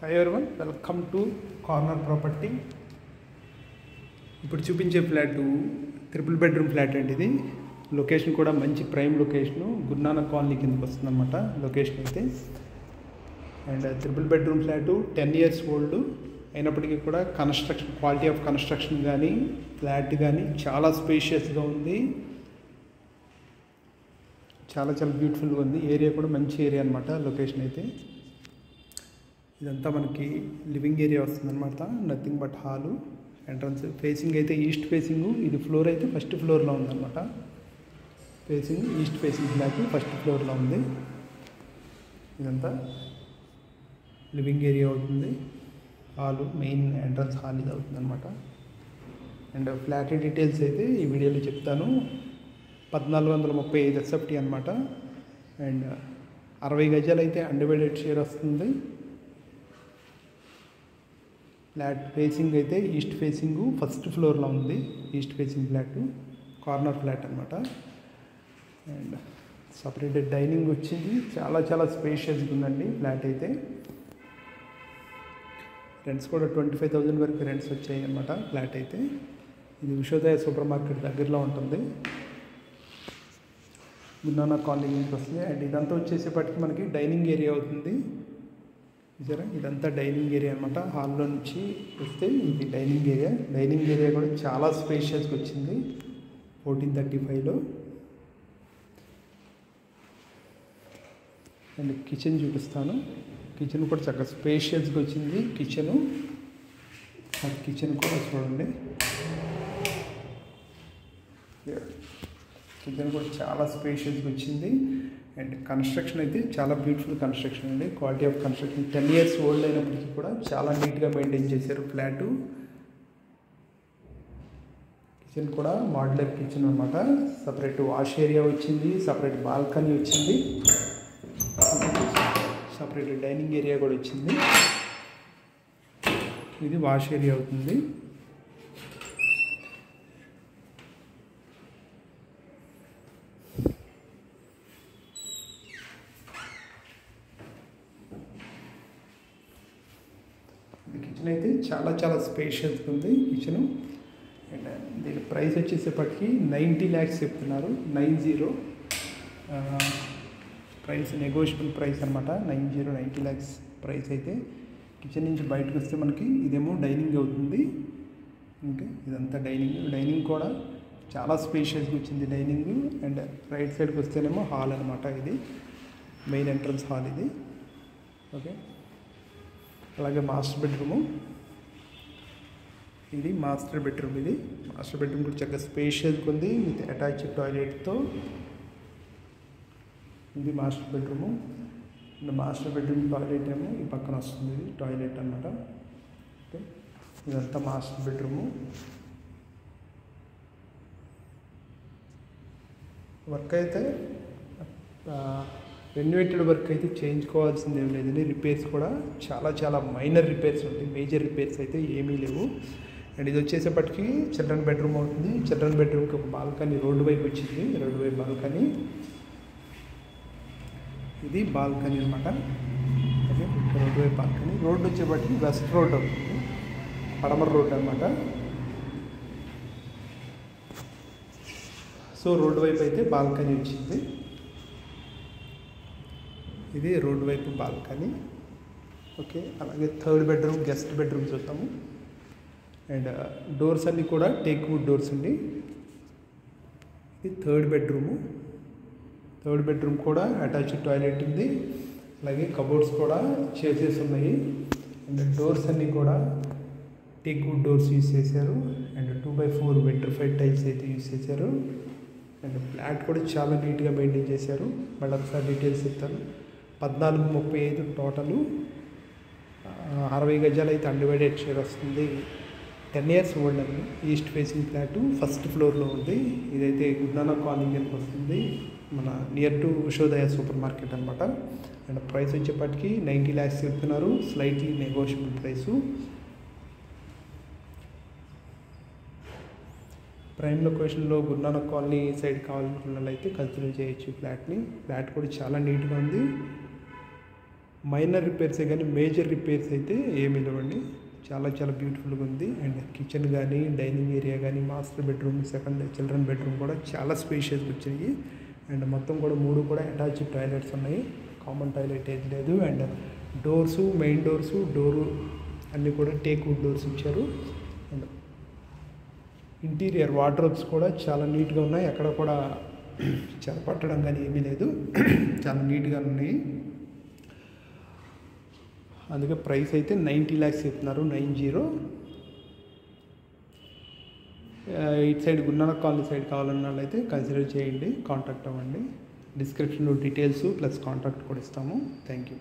Hi everyone, welcome to corner property. ఇప్పుడు చూపించే flat triple bedroom flat అండి. ఇది లొకేషన్ కూడా మంచి ప్రైమ్ లొకేషను, గురునానక్ కాలనీ కిందకి వస్తుంది అనమాట లొకేషన్ అయితే. And triple bedroom flat 10 years old అయినప్పటికీ కూడా కన్స్ట్రక్షన్ క్వాలిటీ ఆఫ్ కన్స్ట్రక్షన్ కానీ ఫ్లాట్ కానీ చాలా స్పేషియస్గా ఉంది. చాలా బ్యూటిఫుల్గా ఉంది. ఏరియా కూడా మంచి ఏరియా అనమాట లొకేషన్ అయితే. ఇదంతా మనకి లివింగ్ ఏరియా వస్తుందన్నమాట. Nothing but hall. Entrance facing అయితే ఈస్ట్ ఫేసింగ్. ఇది ఫ్లోర్ అయితే ఫస్ట్ ఫ్లోర్లో ఉందన్నమాట. Facing east facing flat first ఫ్లోర్లో ఉంది. ఇదంతా లివింగ్ ఏరియా అవుతుంది. హాలు మెయిన్ ఎంట్రన్స్ హాల్ ఇది అవుతుంది అనమాట. అండ్ ఫ్లాట్ డీటెయిల్స్ అయితే ఈ వీడియోలో చెప్తాను. 1435 SFT అనమాట. అండ్ 60 గజాలు అయితే అన్డివైడెడ్ షేర్ వస్తుంది. ఫ్లాట్ ఫేసింగ్ అయితే ఈస్ట్ ఫేసింగ్ ఫస్ట్ ఫ్లోర్లో ఉంది. East facing flat corner flat అనమాట. అండ్ సపరేటెడ్ డైనింగ్ వచ్చింది. చాలా స్పేషియస్గా ఉందండి ఫ్లాట్ అయితే. రెంట్స్ కూడా 25,000 వరకు రెంట్స్ వచ్చాయి అనమాట ఫ్లాట్ అయితే. ఇది ఉషోదయ సూపర్ మార్కెట్ దగ్గరలో ఉంటుంది. గురునానక్ కాలనీ నుంచి వస్తుంది. అండ్ ఇదంతా వచ్చేసేపటికి మనకి డైనింగ్ ఏరియా అవుతుంది. చూసారా, ఇదంతా డైనింగ్ ఏరియా అనమాట. హాల్లో నుంచి వస్తే ఇది డైనింగ్ ఏరియా. డైనింగ్ ఏరియా కూడా చాలా స్పేషియస్గా వచ్చింది 1435లో. అండ్ కిచెన్ చూపిస్తాను. కిచెన్ కూడా చక్కగా స్పేషియస్గా వచ్చింది. కిచెన్ కూడా చూడండి. కిచెన్ కూడా చాలా స్పేషియస్గా వచ్చింది. అండ్ కన్స్ట్రక్షన్ అయితే చాలా బ్యూటిఫుల్ కన్స్ట్రక్షన్ అండి. Quality of construction 10 years old అయినప్పటికీ కూడా చాలా నీట్గా మెయింటైన్ చేశారు ఫ్లాటు. కిచెన్ కూడా మోడ్యులర్ కిచెన్ అనమాట. సపరేట్ వాష్ ఏరియా వచ్చింది, సపరేట్ బాల్కనీ వచ్చింది, సపరేట్ డైనింగ్ ఏరియా కూడా వచ్చింది. ఇది వాష్ ఏరియా అవుతుంది. కిచెన్ అయితే చాలా స్పేషియస్గా ఉంది కిచెను. అండ్ దీని ప్రైస్ వచ్చేసేపటికి 90 lakhs చెప్తున్నారు. 90 ప్రైస్ నెగోషియబుల్ ప్రైస్ అనమాట. 90 lakhs ప్రైస్ అయితే. కిచెన్ నుంచి బయటకు వస్తే మనకి ఇదేమో డైనింగ్ అవుతుంది. ఓకే, ఇదంతా డైనింగ్ కూడా చాలా స్పేషియస్గా వచ్చింది డైనింగ్. అండ్ రైట్ సైడ్కి వస్తేనేమో హాల్ అనమాట. ఇది మెయిన్ ఎంట్రన్స్ హాల్ ఇది. ఓకే, అలాగే మాస్టర్ బెడ్రూము. ఇది మాస్టర్ బెడ్రూమ్. మాస్టర్ బెడ్రూమ్ కూడా చక్కగా స్పేషియస్గా ఉంది విత్ అటాచ్డ్ టాయిలెట్తో. ఇది master bedroom. Master bedroom toilet ఏమో ఈ పక్కన వస్తుంది. ఇది టాయిలెట్ అనమాట. ఓకే, ఇదంతా మాస్టర్ బెడ్రూము. వర్క్ అయితే రెన్యువేటెడ్ వర్క్ అయితే చేయించుకోవాల్సింది ఏం లేదండి. రిపేర్స్ కూడా చాలా మైనర్ రిపేర్స్ ఉంటాయి. మేజర్ రిపేర్స్ అయితే ఏమీ లేవు. అండ్ ఇది వచ్చేసేపటికి చిల్డ్రన్ బెడ్రూమ్ అవుతుంది. చిల్డ్రన్ బెడ్రూమ్కి ఒక బాల్కనీ రోడ్డు వైపు వచ్చింది. రోడ్డు వైపు బాల్కనీ. ఇది బాల్కనీ అనమాట. ఓకే, రోడ్డు వైపు బాల్కనీ. రోడ్డు వచ్చేపటికి వెస్ట్ రోడ్ అవుతుంది, పడమర రోడ్ అనమాట. సో రోడ్డు వైపు అయితే బాల్కనీ వచ్చింది. ఇది రోడ్డు వైపు బాల్కనీ. ఓకే, అలాగే థర్డ్ బెడ్రూమ్, గెస్ట్ బెడ్రూమ్ చూద్దాము. అండ్ డోర్స్ అన్నీ కూడా టేక్ వుడ్ డోర్స్ అండి. ఇది థర్డ్ బెడ్రూమ్ కూడా అటాచ్డ్ టాయిలెట్ ఉంది. అలాగే కబోర్డ్స్ కూడా చేసేసి ఉన్నాయి. అండ్ డోర్స్ అన్నీ కూడా టేక్ వుడ్ డోర్స్ యూజ్ చేశారు. అండ్ 2x4 వెట్రిఫైడ్ టైల్స్ అయితే యూజ్ చేశారు. అండ్ ఫ్లాట్ కూడా చాలా నీట్గా మెయింటైన్ చేశారు. మళ్ళీ ఒకసారి డీటెయిల్స్ చెప్తాను. 1435 టోటలు. 60 గజాలు అయితే అన్డివైడెడ్ షేర్ వస్తుంది. 10 years ఓల్డ్ అండి. ఈస్ట్ ఫేసింగ్ ఫ్లాటు ఫస్ట్ ఫ్లోర్లో ఉంది. ఇదైతే గురునానక్ కాలనీ కిందకి వస్తుంది. మన near to Ushodaya super market అనమాట. అండ్ ప్రైస్ వచ్చేప్పటికి 90 lakhs చెప్తున్నారు. Slightly negotiable price. ప్రైమ్ లొకేషన్లో గురునానక్ కాలనీ సైడ్ కావాలనుకున్న వాళ్ళైతే కన్సిడర్ చేయొచ్చు ఫ్లాట్ని. ఫ్లాట్ కూడా చాలా నీట్గా ఉంది. మైనర్ రిపేర్సే కానీ మేజర్ రిపేర్స్ అయితే ఏమీ లేవండి. చాలా చాలా బ్యూటిఫుల్గా ఉంది. అండ్ కిచెన్ కానీ డైనింగ్ ఏరియా కానీ master bedroom second children bedroom కూడా చాలా స్పేషియస్గా వచ్చాయి. అండ్ మొత్తం కూడా 3 కూడా అటాచ్డ్ టాయిలెట్స్ ఉన్నాయి, కామన్ టాయిలెట్ ఏది లేదు. అండ్ డోర్సు మెయిన్ డోరు అన్నీ కూడా టేక్ వుడ్ డోర్స్ ఇచ్చారు. అండ్ ఇంటీరియర్ వార్డ్రోబ్స్ కూడా చాలా నీట్గా ఉన్నాయి, ఎక్కడ కూడా చెరపట్టడం కానీ ఏమీ లేదు, చాలా నీట్గా ఉన్నాయి. అందుకే ప్రైస్ అయితే 90 lakhs చెప్తున్నారు, 90. ఇటు సైడ్ గున్నాల కాలనీ సైడ్ కావాలన్న వాళ్ళైతే కన్సిడర్ చేయండి, కాంటాక్ట్ అవ్వండి. డిస్క్రిప్షన్లో డీటెయిల్స్ ప్లస్ కాంటాక్ట్ కూడా ఇస్తాము. Thank you.